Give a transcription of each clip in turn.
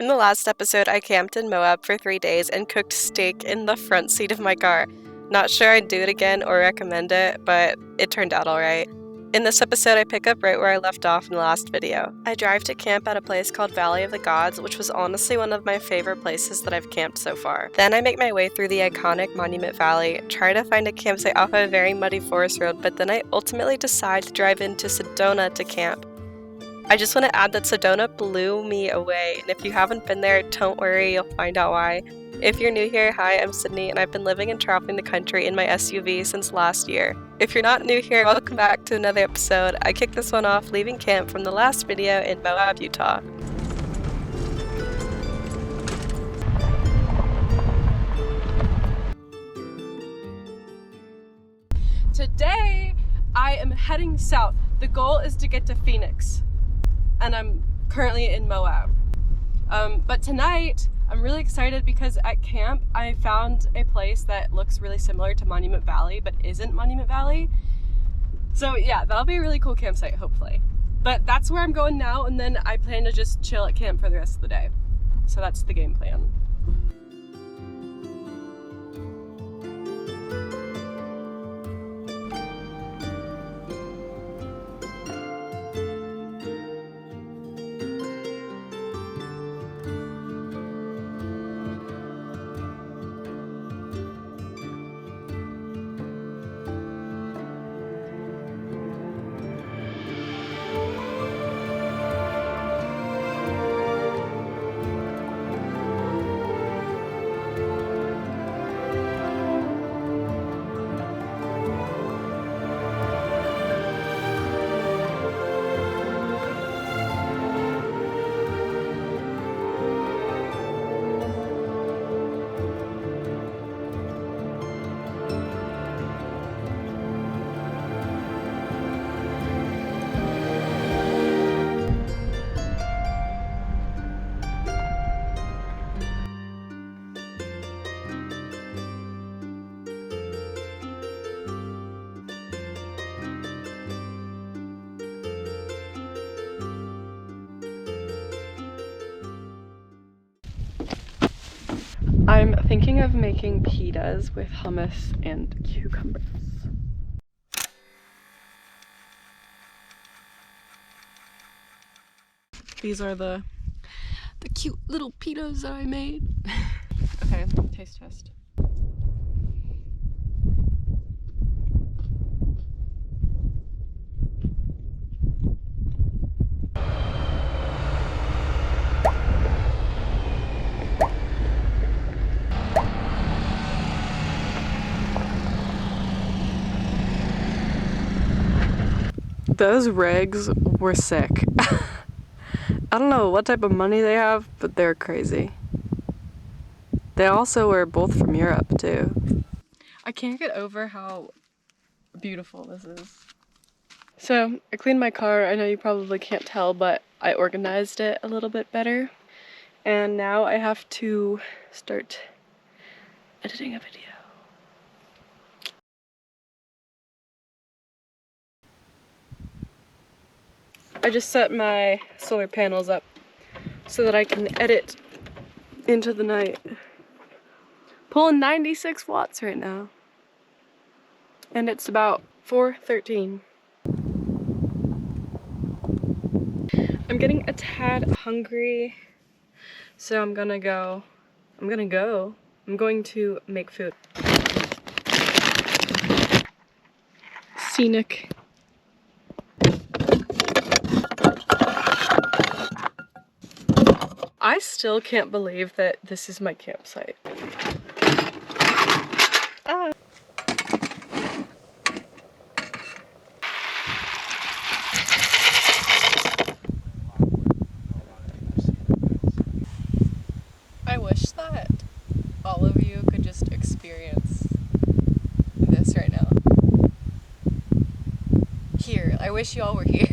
In the last episode, I camped in Moab for 3 days and cooked steak in the front seat of my car. Not sure I'd do it again or recommend it, but it turned out alright. In this episode, I pick up right where I left off in the last video. I drive to camp at a place called Valley of the Gods, which was honestly one of my favorite places that I've camped so far. Then I make my way through the iconic Monument Valley, try to find a campsite off a very muddy forest road, but then I ultimately decide to drive into Sedona to camp. I just want to add that Sedona blew me away, and if you haven't been there, don't worry, you'll find out why. If you're new here, hi, I'm Sydney, and I've been living and traveling the country in my SUV since last year. If you're not new here, welcome back to another episode. I kicked this one off leaving camp from the last video in Moab, Utah. Today, I am heading south. The goal is to get to Phoenix, and I'm currently in Moab. But tonight, I'm really excited because at camp, I found a place that looks really similar to Monument Valley, but isn't Monument Valley. So yeah, that'll be a really cool campsite, hopefully. But that's where I'm going now, and then I plan to just chill at camp for the rest of the day. So that's the game plan. I'm thinking of making pitas with hummus and cucumbers. These are the cute little pitas that I made. Okay, taste test. Those rigs were sick. I don't know what type of money they have, but they're crazy. They also were both from Europe too. I can't get over how beautiful this is. So I cleaned my car. I know you probably can't tell, but I organized it a little bit better. And now I have to start editing a video. I just set my solar panels up so that I can edit into the night. Pulling 96 watts right now. And it's about 4:13. I'm getting a tad hungry, so I'm going to make food. Scenic. I still can't believe that this is my campsite. I wish that all of you could just experience this right now. Here, I wish you all were here.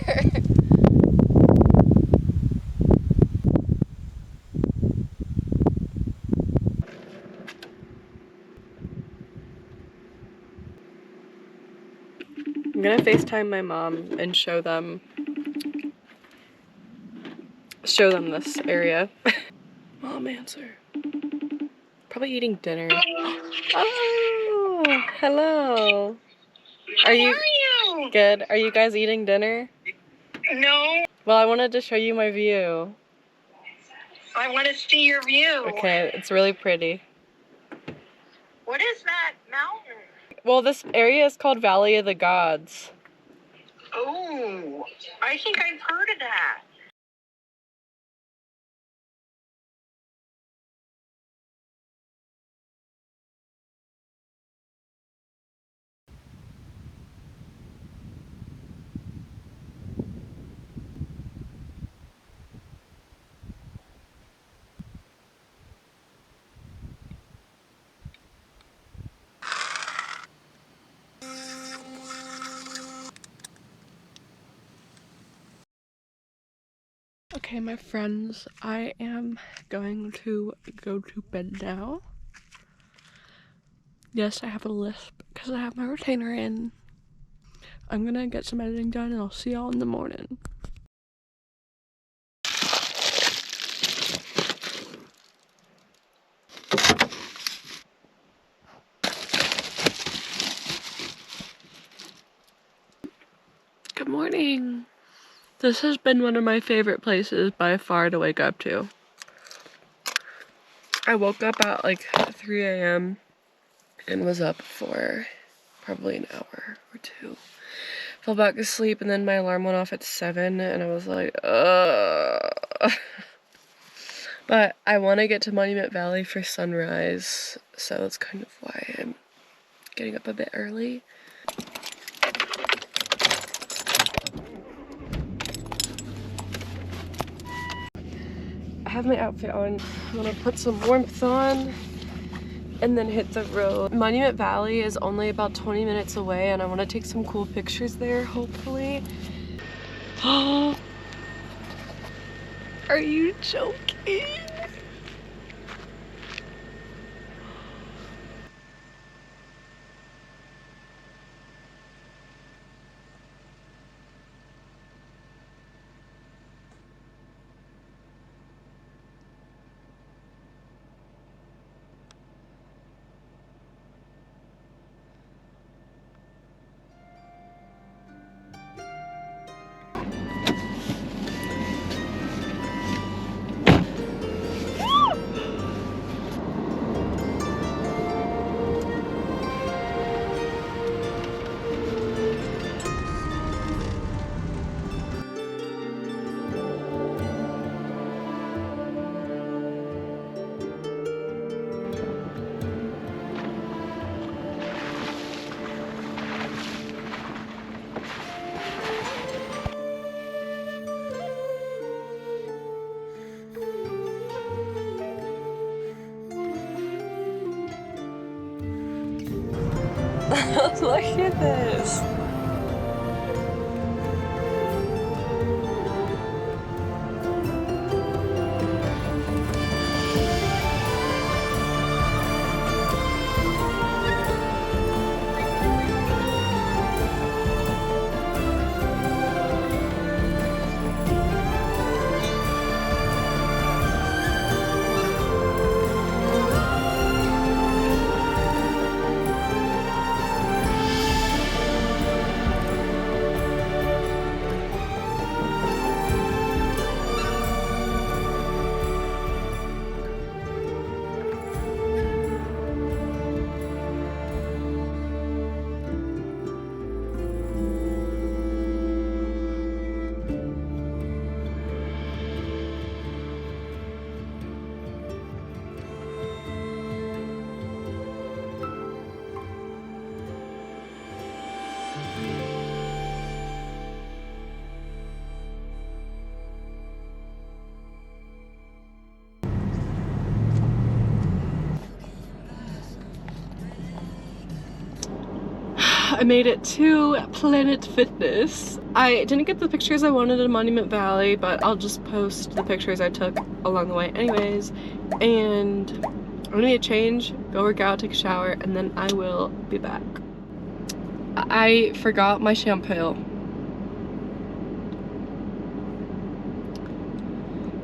I'm gonna FaceTime my mom and show them this area. Mom, answer. Probably eating dinner. Oh, hello. Are you good? Are you guys eating dinner? No. Well, I wanted to show you my view. I want to see your view. Okay, it's really pretty. What is that mountain? Well, this area is called Valley of the Gods. Oh, I think I've heard of that. Okay, my friends, I am going to go to bed now. Yes, I have a lisp because I have my retainer in. I'm gonna get some editing done and I'll see y'all in the morning. Good morning. This has been one of my favorite places by far to wake up to. I woke up at like 3 a.m. and was up for probably an hour or two. Fell back asleep and then my alarm went off at 7 and I was like, ugh. But I want to get to Monument Valley for sunrise, so that's kind of why I'm getting up a bit early. I have my outfit on. I'm gonna put some warmth on and then hit the road. Monument Valley is only about 20 minutes away and I want to take some cool pictures there, hopefully. Oh, are you joking? Look at this. I made it to Planet Fitness. I didn't get the pictures I wanted in Monument Valley, but I'll just post the pictures I took along the way anyways. And I'm gonna get change, go work out, take a shower, and then I will be back. I forgot my shampoo.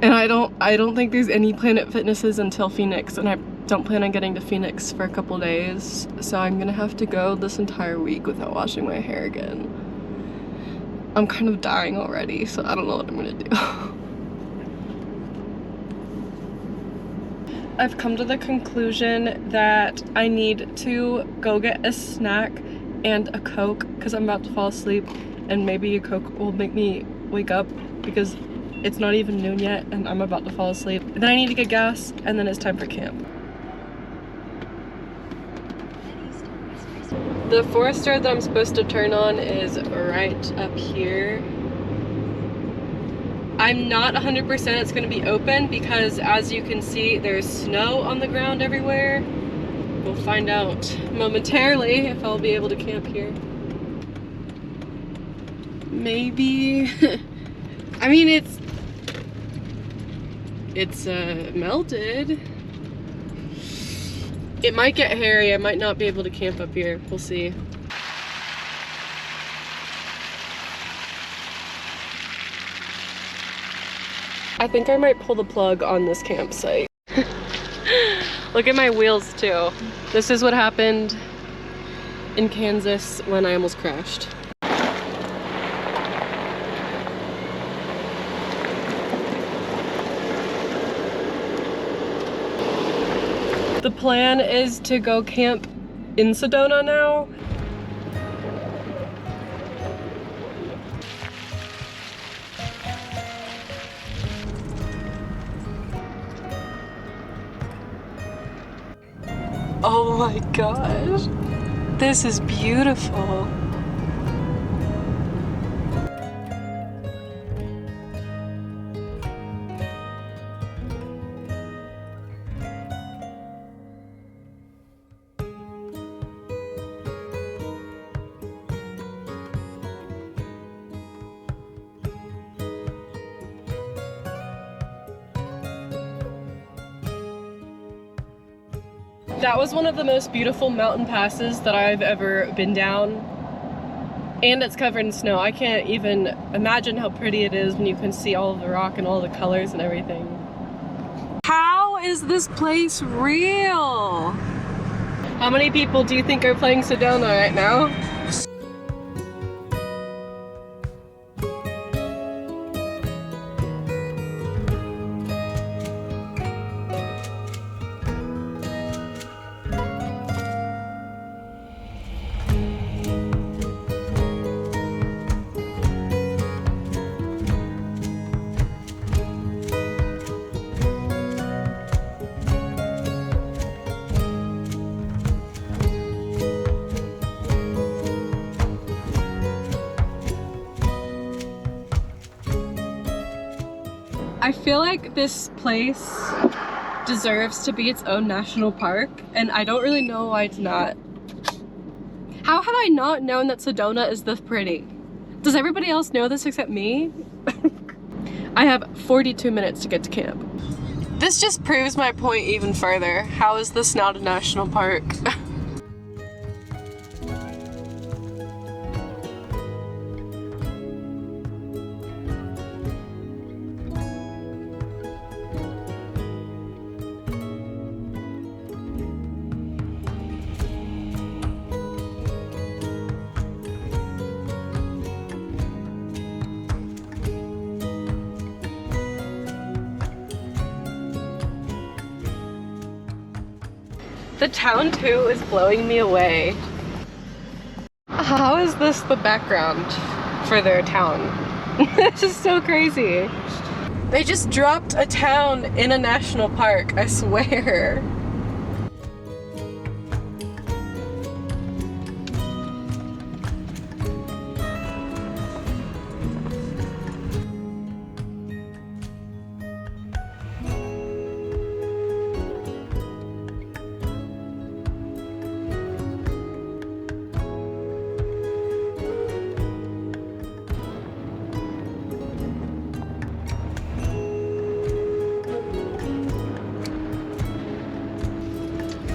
And I don't think there's any Planet Fitnesses until Phoenix, and I don't plan on getting to Phoenix for a couple days, so I'm gonna have to go this entire week without washing my hair again. I'm kind of dying already, so I don't know what I'm gonna do. I've come to the conclusion that I need to go get a snack and a Coke because I'm about to fall asleep, and maybe a Coke will make me wake up because it's not even noon yet and I'm about to fall asleep. Then I need to get gas, and then it's time for camp. The forester that I'm supposed to turn on is right up here. I'm not 100% it's going to be open because, as you can see, there's snow on the ground everywhere. We'll find out momentarily if I'll be able to camp here. Maybe. I mean, it's melted. It might get hairy. I might not be able to camp up here. We'll see. I think I might pull the plug on this campsite. Look at my wheels too. This is what happened in Kansas when I almost crashed. The plan is to go camp in Sedona now. Oh my gosh, this is beautiful. That was one of the most beautiful mountain passes that I've ever been down. And it's covered in snow. I can't even imagine how pretty it is when you can see all of the rock and all the colors and everything. How is this place real? How many people do you think are playing Sedona right now? I feel like this place deserves to be its own national park, and I don't really know why it's not. How have I not known that Sedona is this pretty? Does everybody else know this except me? I have 42 minutes to get to camp. This just proves my point even further. How is this not a national park? The town too is blowing me away. How is this the background for their town? This is so crazy. They just dropped a town in a national park, I swear.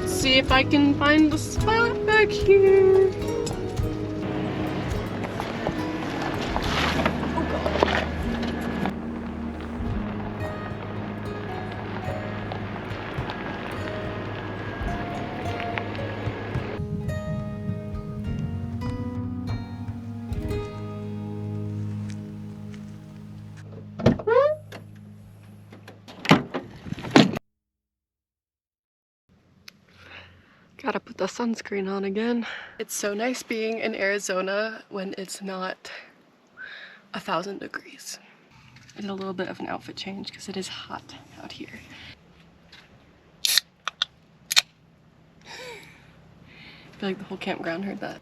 See if I can find the spot back here. Oh Gotta put the sunscreen on again. It's so nice being in Arizona when it's not 1,000 degrees. I did a little bit of an outfit change because it is hot out here. I feel like the whole campground heard that.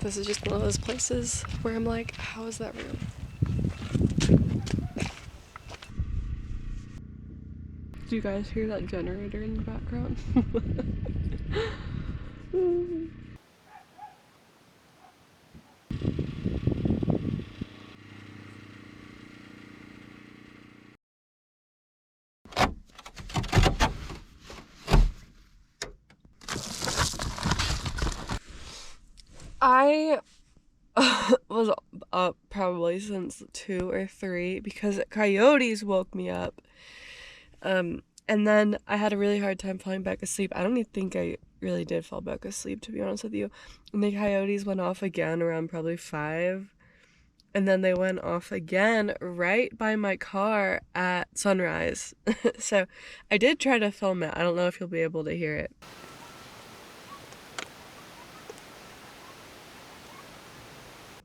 This is just one of those places where I'm like, how is that real? Do you guys hear that generator in the background? I was up probably since 2 or 3 because coyotes woke me up. And then I had a really hard time falling back asleep. I don't even think I really did fall back asleep, to be honest with you. And the coyotes went off again around probably 5. And then they went off again right by my car at sunrise. So I did try to film it. I don't know if you'll be able to hear it.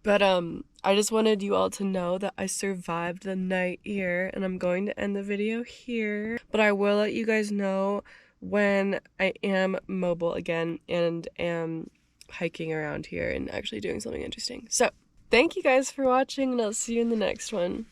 But I just wanted you all to know that I survived the night here, and I'm going to end the video here. But I will let you guys know when I am mobile again and am hiking around here and actually doing something interesting. So thank you guys for watching, and I'll see you in the next one.